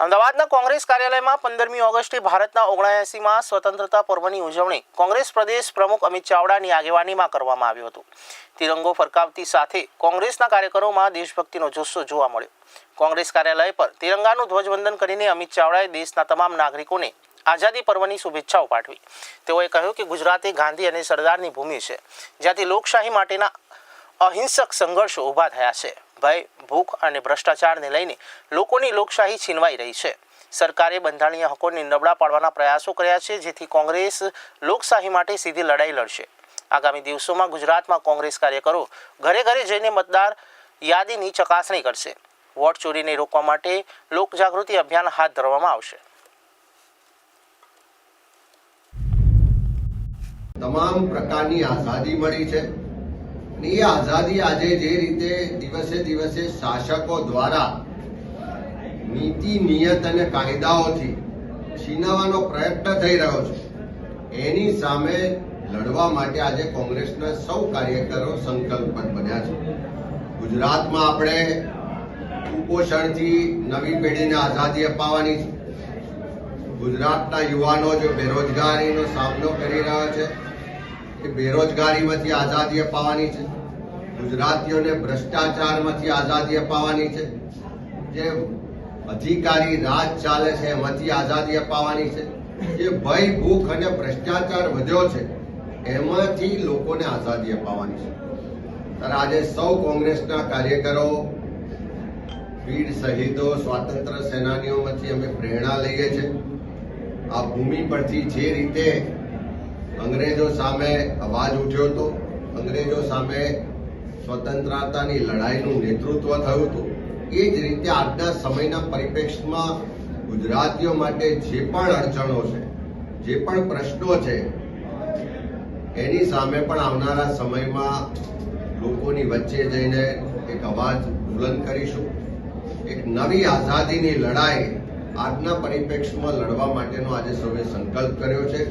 અમદાવાદના કોંગ્રેસ કાર્યાલયમાં 15મી ઓગસ્ટે ભારતના 79માં સ્વતંત્રતા પર્વની ઉજવણી કોંગ્રેસ પ્રદેશ પ્રમુખ અમિત ચાવડાની આગેવાનીમાં કરવામાં આવ્યું હતું। તિરંગો ફરકાવતી સાથે કોંગ્રેસના કાર્યકરોમાં દેશભક્તિનો જુસ્સો જોવા મળ્યો। કોંગ્રેસ કાર્યાલય પર તિરંગાનું ધ્વજવંદન કરીને અમિત ચાવડાએ દેશના તમામ નાગરિકોને આઝાદી પર્વની શુભેચ્છાઓ પાઠવી। તેઓએ કહ્યું કે ગુજરાત એ ગાંધી અને સરદારની ભૂમિ છે, જ્યાંથી લોકશાહી માટેના અહિંસક સંઘર્ષો ઊભા થયા છે। ભય, ભૂખ અને ભ્રષ્ટાચારને લઈને લોકોની લોકશાહી છીનવાઈ રહી છે। સરકારે બંધારણીય હકોને નબળા પાડવાના પ્રયાસો કર્યા છે, જેથી કોંગ્રેસ લોકશાહી માટે સીધી લડાઈ લડશે। આગામી દિવસોમાં ગુજરાતમાં કોંગ્રેસ કાર્યકરો ઘરે ઘરે જઈને મતદાર યાદીની ચકાસણી કરશે। વોટ ચોરીને રોકવા માટે લોકજાગૃતિ અભિયાન હાથ ધરવામાં આવશે। તમામ પ્રકારની આઝાદી મળી છે। એ આઝાદી આજે જે રીતે દિવસે દિવસે શાસકો દ્વારા નીતિ નિયત અને કાયદાઓથી છીનવવાનો પ્રયત્ન થઈ રહ્યો છે, એની સામે લડવા માટે આજે કોંગ્રેસના સૌ કાર્યકરો સંકલ્પબદ્ધ બન્યા છે। ગુજરાતમાં આપણે કુપોષણથી નવી પેઢીને આઝાદી અપાવવાની છે। ગુજરાતના યુવાનો જો બેરોજગારીનો સામનો કરી રહ્યા છે, એ બેરોજગારીમાંથી આઝાદી અપાવવાની છે। ગુજરાતીઓને ભ્રષ્ટાચારમાંથી આઝાદી અપાવવાની છે। જે અધિકારી રાજ ચાલે છે એમાંથી આઝાદી અપાવવાની છે। જે ભય, ભૂખ અને ભ્રષ્ટાચાર વધ્યો છે એમાંથી લોકોને આઝાદી અપાવવાની છે। ત્યારે આજે સૌ કોંગ્રેસના કાર્યકરો, વીર શહીદો, સ્વાતંત્ર્ય સેનાનીઓમાંથી અમે પ્રેરણા લઈએ છીએ। આ ભૂમિ પરથી જે રીતે અંગ્રેજો સામે અવાજ ઉઠ્યો હતો, અંગ્રેજો સામે સ્વતંત્રતાની લડાઈનું નેતૃત્વ થયું હતું, એ જ રીતે આજના સમયના પરિપ્રેક્ષમાં ગુજરાતીઓ માટે જે પણ અડચણો છે, જે પણ પ્રશ્નો છે, એની સામે પણ આવનારા સમયમાં લોકોની વચ્ચે જઈને એક અવાજ બુલંદ કરીશું। એક નવી આઝાદીની લડાઈ આજના પરિપ્રેક્ષમાં લડવા માટેનો આજે સૌએ સંકલ્પ કર્યો છે।